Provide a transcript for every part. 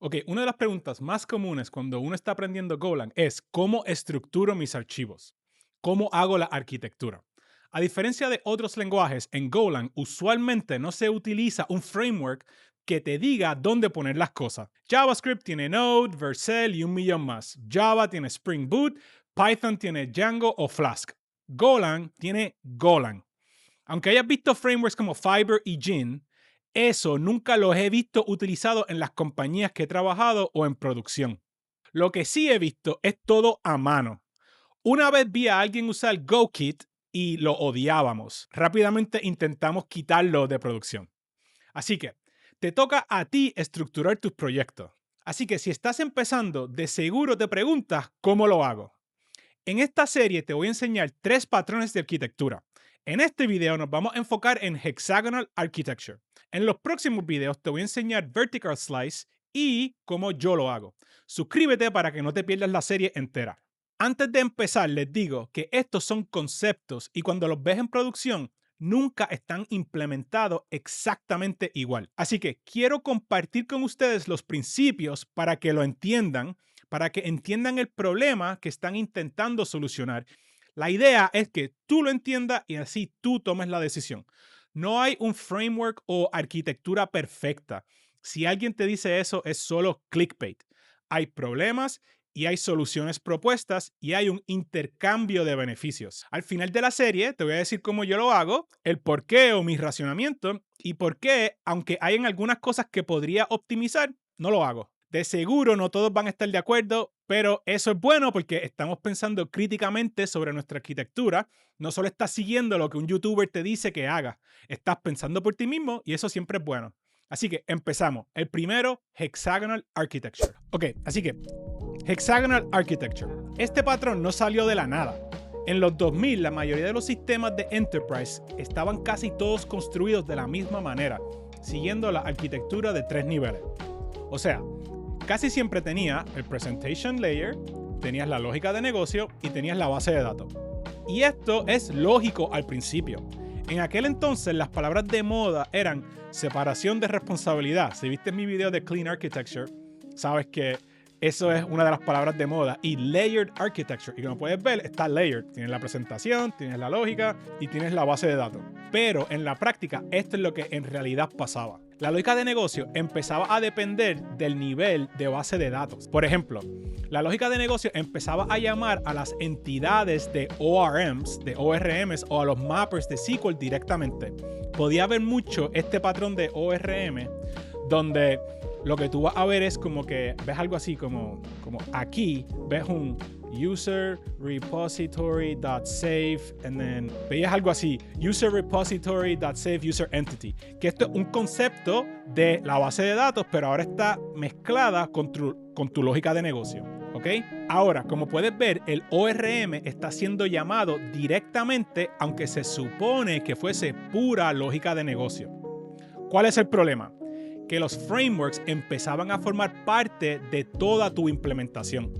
Ok, una de las preguntas más comunes cuando uno está aprendiendo Golang es ¿cómo estructuro mis archivos? ¿Cómo hago la arquitectura? A diferencia de otros lenguajes, en Golang usualmente no se utiliza un framework que te diga dónde poner las cosas. JavaScript tiene Node, Vercel y un millón más. Java tiene Spring Boot, Python tiene Django o Flask. Golang tiene Golang. Aunque hayas visto frameworks como Fiverr y Gin, eso nunca los he visto utilizado en las compañías que he trabajado o en producción. Lo que sí he visto es todo a mano. Una vez vi a alguien usar GoKit y lo odiábamos. Rápidamente intentamos quitarlo de producción. Así que te toca a ti estructurar tus proyectos. Así que si estás empezando, de seguro te preguntas cómo lo hago. En esta serie te voy a enseñar 3 patrones de arquitectura. En este video nos vamos a enfocar en Hexagonal Architecture. En los próximos videos te voy a enseñar Vertical Slice y cómo yo lo hago. Suscríbete para que no te pierdas la serie entera. Antes de empezar, les digo que estos son conceptos y cuando los ves en producción, nunca están implementados exactamente igual. Así que quiero compartir con ustedes los principios para que lo entiendan, para que entiendan el problema que están intentando solucionar. La idea es que tú lo entiendas y así tú tomes la decisión. No hay un framework o arquitectura perfecta. Si alguien te dice eso, es solo clickbait. Hay problemas y hay soluciones propuestas y hay un intercambio de beneficios. Al final de la serie te voy a decir cómo yo lo hago, el por qué o mi racionamiento y por qué, aunque hay en algunas cosas que podría optimizar, no lo hago. De seguro no todos van a estar de acuerdo, pero eso es bueno porque estamos pensando críticamente sobre nuestra arquitectura. No solo estás siguiendo lo que un youtuber te dice que haga, estás pensando por ti mismo y eso siempre es bueno. Así que empezamos. El primero, Hexagonal Architecture. Ok, así que Hexagonal Architecture. Este patrón no salió de la nada. En los 2000, la mayoría de los sistemas de Enterprise estaban casi todos construidos de la misma manera, siguiendo la arquitectura de 3 niveles. O sea, casi siempre tenía el Presentation Layer, tenías la lógica de negocio y tenías la base de datos. Y esto es lógico al principio. En aquel entonces las palabras de moda eran separación de responsabilidad. Si viste mi video de Clean Architecture, sabes que eso es una de las palabras de moda. Y Layered Architecture. Y como puedes ver, está layered. Tienes la presentación, tienes la lógica y tienes la base de datos. Pero en la práctica, esto es lo que en realidad pasaba. La lógica de negocio empezaba a depender del nivel de base de datos. Por ejemplo, la lógica de negocio empezaba a llamar a las entidades de ORMs, o a los mappers de SQL directamente. Podía haber mucho este patrón de ORM donde lo que tú vas a ver es como que ves algo así como aquí ves un user repository.save and then veías algo así user repository.save user entity, que esto es un concepto de la base de datos pero ahora está mezclada con tu lógica de negocio, ¿ok? Ahora, como puedes ver, el ORM está siendo llamado directamente aunque se supone que fuese pura lógica de negocio. ¿Cuál es el problema? Que los frameworks empezaban a formar parte de toda tu implementación.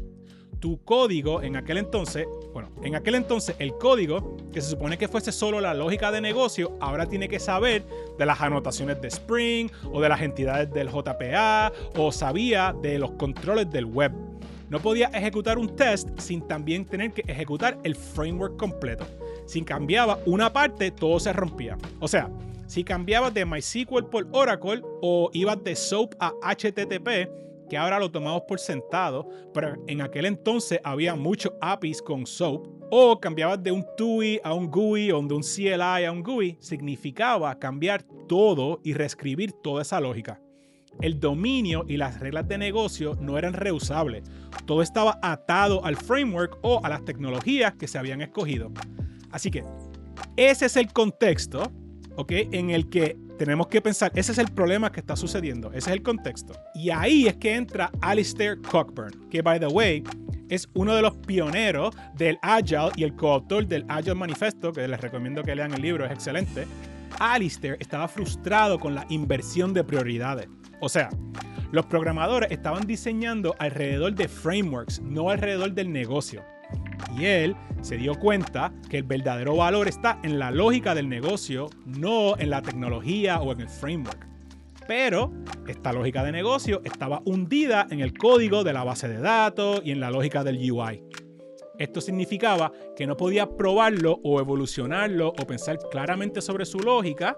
Tu código en aquel entonces el código que se supone que fuese solo la lógica de negocio, ahora tiene que saber de las anotaciones de Spring o de las entidades del JPA o sabía de los controles del web. No podía ejecutar un test sin también tener que ejecutar el framework completo. Si cambiaba una parte, todo se rompía. O sea, si cambiabas de MySQL por Oracle o ibas de SOAP a HTTP, que ahora lo tomamos por sentado, pero en aquel entonces había muchos APIs con SOAP, o cambiabas de un TUI a un GUI o de un CLI a un GUI, significaba cambiar todo y reescribir toda esa lógica. El dominio y las reglas de negocio no eran reusables. Todo estaba atado al framework o a las tecnologías que se habían escogido. Así que ese es el contexto, ¿ok?, en el que tenemos que pensar. Ese es el problema que está sucediendo. Ese es el contexto. Y ahí es que entra Alistair Cockburn, que, by the way, es uno de los pioneros del Agile y el coautor del Agile Manifesto, que les recomiendo que lean el libro, es excelente. Alistair estaba frustrado con la inversión de prioridades. O sea, los programadores estaban diseñando alrededor de frameworks, no alrededor del negocio. Y él se dio cuenta que el verdadero valor está en la lógica del negocio, no en la tecnología o en el framework. Pero esta lógica de negocio estaba hundida en el código de la base de datos y en la lógica del UI. Esto significaba que no podía probarlo o evolucionarlo o pensar claramente sobre su lógica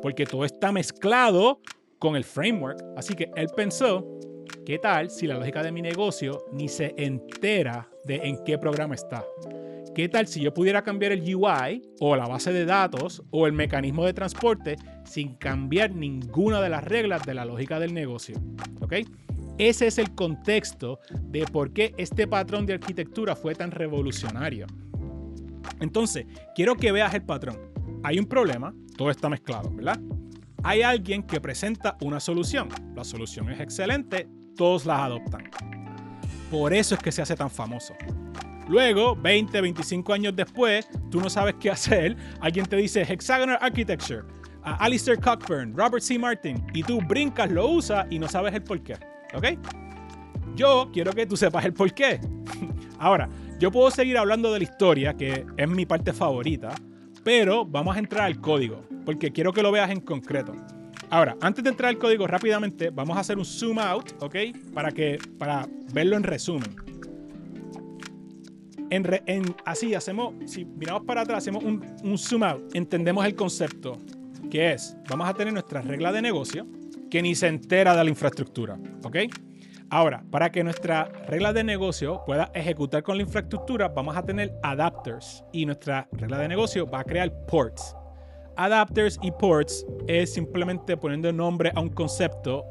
porque todo está mezclado con el framework. Así que él pensó, ¿qué tal si la lógica de mi negocio ni se entera de en qué programa está? ¿Qué tal si yo pudiera cambiar el UI o la base de datos o el mecanismo de transporte sin cambiar ninguna de las reglas de la lógica del negocio? ¿Ok? Ese es el contexto de por qué este patrón de arquitectura fue tan revolucionario. Entonces, quiero que veas el patrón. Hay un problema, todo está mezclado, ¿verdad? Hay alguien que presenta una solución. La solución es excelente, todos las adoptan. Por eso es que se hace tan famoso. Luego, 20, 25 años después, tú no sabes qué hacer. Alguien te dice Hexagonal Architecture, Alistair Cockburn, Robert C. Martin, y tú brincas, lo usas y no sabes el por qué. ¿Ok? Yo quiero que tú sepas el por qué. Ahora, yo puedo seguir hablando de la historia, que es mi parte favorita, pero vamos a entrar al código, porque quiero que lo veas en concreto. Ahora, antes de entrar al código rápidamente, vamos a hacer un zoom out, ¿ok? Para verlo en resumen. Así hacemos, si miramos para atrás, hacemos un zoom out, entendemos el concepto, que es, vamos a tener nuestra regla de negocio, que ni se entera de la infraestructura, ¿ok? Ahora, para que nuestra regla de negocio pueda ejecutar con la infraestructura, vamos a tener adapters, y nuestra regla de negocio va a crear ports. Adapters y ports es simplemente poniendo nombre a un concepto.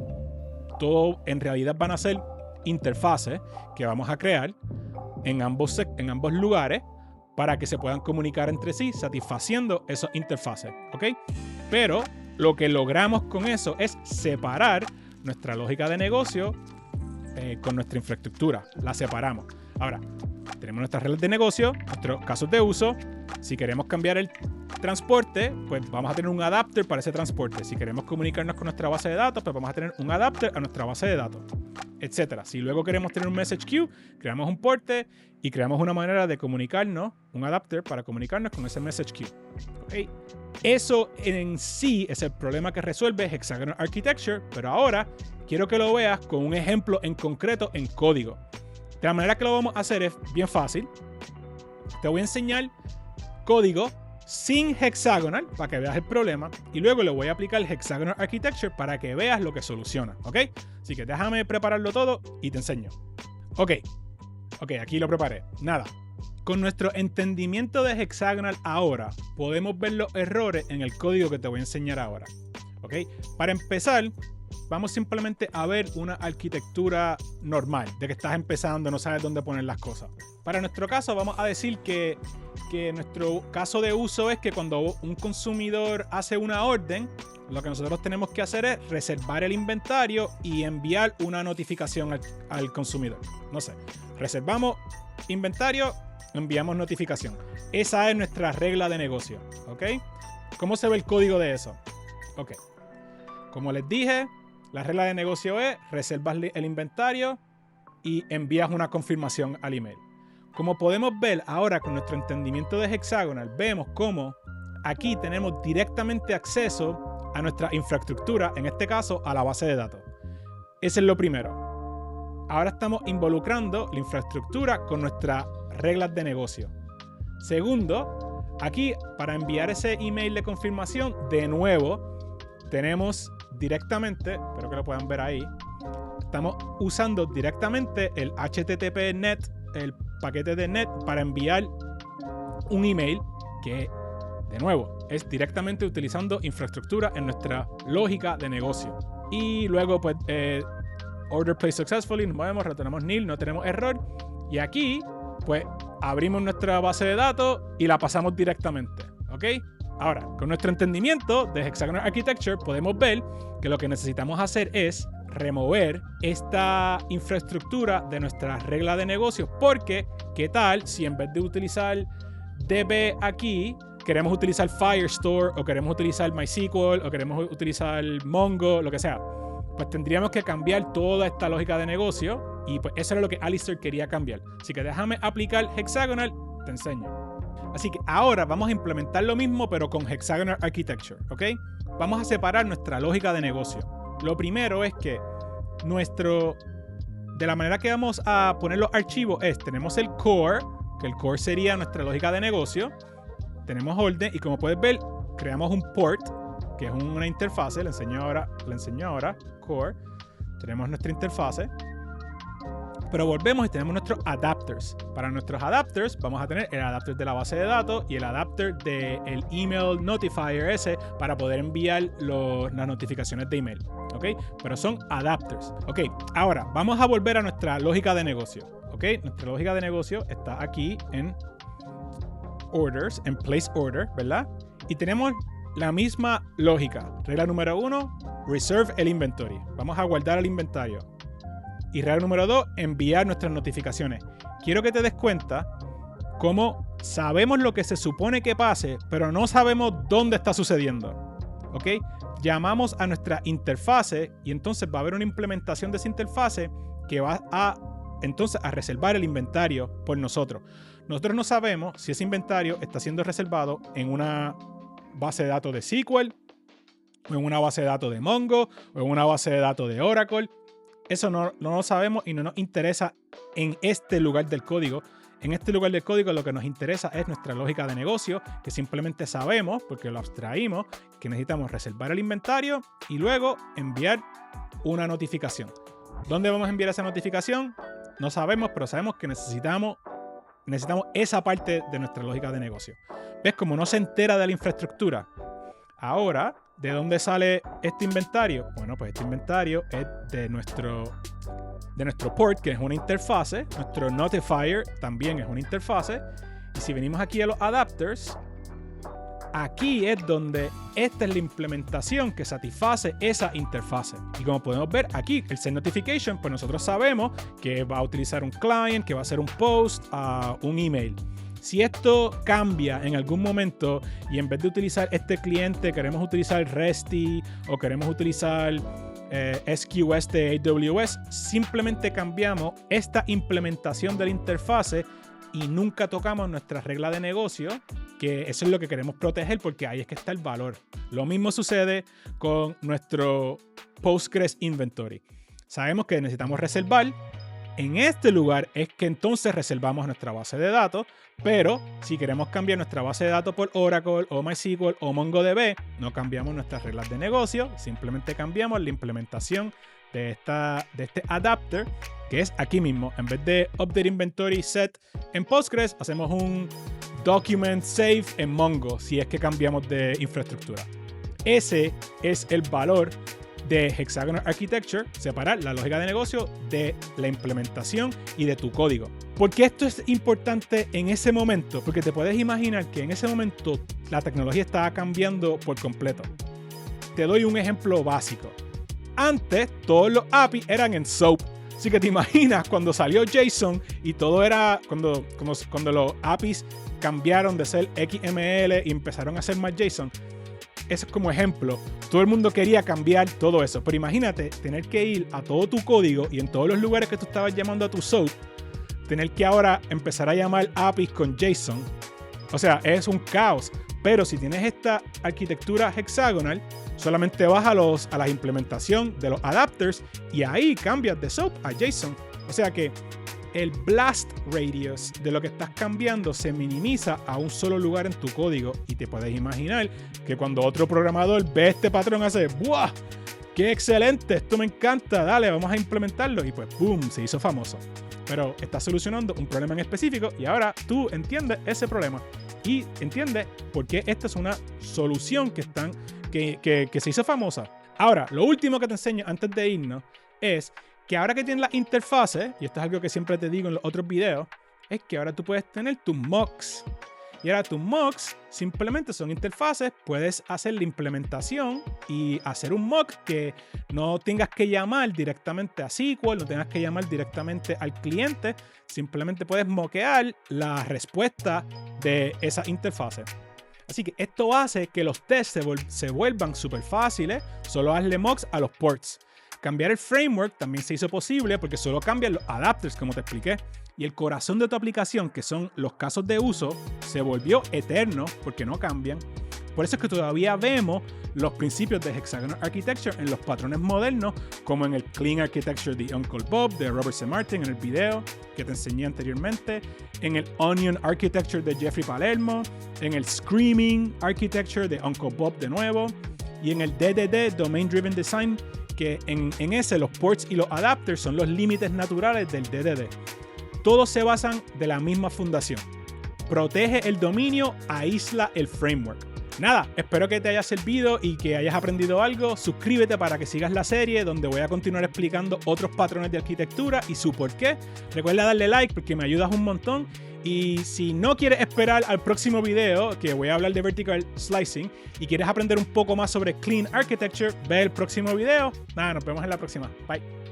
Todo en realidad van a ser interfaces que vamos a crear en ambos lugares para que se puedan comunicar entre sí satisfaciendo esas interfaces, ¿ok? Pero lo que logramos con eso es separar nuestra lógica de negocio con nuestra infraestructura. La separamos. Ahora, tenemos nuestras reglas de negocio, nuestros casos de uso. Si queremos cambiar el transporte, pues vamos a tener un adapter para ese transporte. Si queremos comunicarnos con nuestra base de datos, pues vamos a tener un adapter a nuestra base de datos, etcétera. Si luego queremos tener un message queue, creamos un porte y creamos una manera de comunicarnos, un adapter para comunicarnos con ese message queue. ¿Okay? Eso en sí es el problema que resuelve Hexagonal Architecture, pero ahora quiero que lo veas con un ejemplo en concreto en código. De la manera que lo vamos a hacer es bien fácil. Te voy a enseñar código sin Hexagonal para que veas el problema y luego le voy a aplicar el Hexagonal Architecture para que veas lo que soluciona, ¿ok? Así que déjame prepararlo todo y te enseño. Ok, aquí lo preparé. Nada, con nuestro entendimiento de Hexagonal ahora podemos ver los errores en el código que te voy a enseñar ahora, ¿ok? Para empezar, vamos simplemente a ver una arquitectura normal, de que estás empezando, no sabes dónde poner las cosas. Para nuestro caso, vamos a decir que nuestro caso de uso es que cuando un consumidor hace una orden, lo que nosotros tenemos que hacer es reservar el inventario y enviar una notificación al consumidor. No sé, reservamos inventario, enviamos notificación. Esa es nuestra regla de negocio, ¿ok? ¿Cómo se ve el código de eso? Ok, como les dije, la regla de negocio es reservas el inventario y envías una confirmación al email. Como podemos ver ahora con nuestro entendimiento de Hexagonal, vemos cómo aquí tenemos directamente acceso a nuestra infraestructura, en este caso a la base de datos. Ese es lo primero. Ahora estamos involucrando la infraestructura con nuestras reglas de negocio. Segundo, aquí para enviar ese email de confirmación, de nuevo, tenemos directamente, espero que lo puedan ver ahí, estamos usando directamente el HTTP NET, el paquete de NET para enviar un email que, de nuevo, es directamente utilizando infraestructura en nuestra lógica de negocio. Y luego, pues, order placed successfully, nos movemos, retornamos nil, no tenemos error. Y aquí, pues, abrimos nuestra base de datos y la pasamos directamente, ¿ok? Ahora, con nuestro entendimiento de Hexagonal Architecture, podemos ver que lo que necesitamos hacer es remover esta infraestructura de nuestra regla de negocio, porque ¿qué tal si en vez de utilizar DB aquí, queremos utilizar Firestore o queremos utilizar MySQL o queremos utilizar Mongo, lo que sea? Pues tendríamos que cambiar toda esta lógica de negocio y pues eso era lo que Alistair quería cambiar. Así que déjame aplicar Hexagonal, te enseño. Así que ahora vamos a implementar lo mismo pero con Hexagonal Architecture, ¿ok? Vamos a separar nuestra lógica de negocio. Lo primero es que de la manera que vamos a poner los archivos tenemos el core, que el core sería nuestra lógica de negocio. Tenemos orden y como puedes ver, creamos un port, que es una interfase. Le enseño ahora, core. Tenemos nuestra interfase. Pero volvemos y tenemos nuestros adapters. Para nuestros adapters vamos a tener el adapter de la base de datos y el adapter del email notifier ese para poder enviar las notificaciones de email. ¿Ok? Pero son adapters. Ok, ahora vamos a volver a nuestra lógica de negocio. ¿Ok? Nuestra lógica de negocio está aquí en orders, en place order, ¿verdad? Y tenemos la misma lógica. Regla número 1, reserve el inventory. Vamos a guardar el inventario. Y regla número 2, enviar nuestras notificaciones. Quiero que te des cuenta cómo sabemos lo que se supone que pase, pero no sabemos dónde está sucediendo. ¿Ok? Llamamos a nuestra interfase y entonces va a haber una implementación de esa interfase que va entonces a reservar el inventario por nosotros. Nosotros no sabemos si ese inventario está siendo reservado en una base de datos de SQL, o en una base de datos de Mongo, o en una base de datos de Oracle. Eso no lo sabemos y no nos interesa en este lugar del código. En este lugar del código lo que nos interesa es nuestra lógica de negocio, que simplemente sabemos, porque lo abstraímos, que necesitamos reservar el inventario y luego enviar una notificación. ¿Dónde vamos a enviar esa notificación? No sabemos, pero sabemos que necesitamos esa parte de nuestra lógica de negocio. ¿Ves? Como no se entera de la infraestructura. Ahora, ¿de dónde sale este inventario? Bueno, pues este inventario es de nuestro port, que es una interfase. Nuestro notifier también es una interfase. Y si venimos aquí a los adapters, aquí es donde esta es la implementación que satisface esa interfase. Y como podemos ver aquí, el send notification, pues nosotros sabemos que va a utilizar un client, que va a hacer un post a un email. Si esto cambia en algún momento y en vez de utilizar este cliente queremos utilizar REST o queremos utilizar SQS de AWS, simplemente cambiamos esta implementación de la interfase y nunca tocamos nuestra regla de negocio, que eso es lo que queremos proteger porque ahí es que está el valor. Lo mismo sucede con nuestro Postgres Inventory. Sabemos que necesitamos reservar. En este lugar es que entonces reservamos nuestra base de datos, pero si queremos cambiar nuestra base de datos por Oracle o MySQL o MongoDB, no cambiamos nuestras reglas de negocio, simplemente cambiamos la implementación de este adapter, que es aquí mismo. En vez de update inventory set en Postgres, hacemos un document save en Mongo, si es que cambiamos de infraestructura. Ese es el valor de Hexagonal Architecture, separar la lógica de negocio de la implementación y de tu código. ¿Por qué esto es importante en ese momento? Porque te puedes imaginar que en ese momento la tecnología estaba cambiando por completo. Te doy un ejemplo básico. Antes, todos los APIs eran en SOAP. Así que te imaginas cuando salió JSON y todo era, cuando los APIs cambiaron de ser XML y empezaron a ser más JSON. Eso es como ejemplo. Todo el mundo quería cambiar todo eso. Pero imagínate tener que ir a todo tu código y en todos los lugares que tú estabas llamando a tu SOAP, tener que ahora empezar a llamar APIs con JSON. O sea, es un caos. Pero si tienes esta arquitectura hexagonal, solamente vas a la implementación de los adapters y ahí cambias de SOAP a JSON. O sea que el blast radius de lo que estás cambiando se minimiza a un solo lugar en tu código y te puedes imaginar que cuando otro programador ve este patrón hace ¡buah! ¡Qué excelente! Esto me encanta, dale, vamos a implementarlo y pues ¡boom! Se hizo famoso. Pero está solucionando un problema en específico y ahora tú entiendes ese problema y entiendes por qué esta es una solución que se hizo famosa. Ahora, lo último que te enseño antes de irnos es que ahora que tienes la interfase, y esto es algo que siempre te digo en los otros videos, es que ahora tú puedes tener tus mocks. Y ahora tus mocks simplemente son interfaces, puedes hacer la implementación y hacer un mock que no tengas que llamar directamente a SQL, no tengas que llamar directamente al cliente, simplemente puedes mockear la respuesta de esa interfase. Así que esto hace que los tests se vuelvan súper fáciles, solo hazle mocks a los ports. Cambiar el framework también se hizo posible porque solo cambian los adapters, como te expliqué. Y el corazón de tu aplicación, que son los casos de uso, se volvió eterno porque no cambian. Por eso es que todavía vemos los principios de Hexagonal Architecture en los patrones modernos, como en el Clean Architecture de Uncle Bob de Robert C. Martin en el video que te enseñé anteriormente, en el Onion Architecture de Jeffrey Palermo, en el Screaming Architecture de Uncle Bob de nuevo, y en el DDD Domain Driven Design, que en ese los ports y los adapters son los límites naturales del DDD. Todos se basan de la misma fundación. Protege el dominio, aísla el framework. Nada, espero que te haya servido y que hayas aprendido algo. Suscríbete para que sigas la serie donde voy a continuar explicando otros patrones de arquitectura y su porqué. Recuerda darle like porque me ayudas un montón. Y si no quieres esperar al próximo video, que voy a hablar de Vertical Slicing, y quieres aprender un poco más sobre Clean Architecture, ve el próximo video. Nada, nos vemos en la próxima. Bye.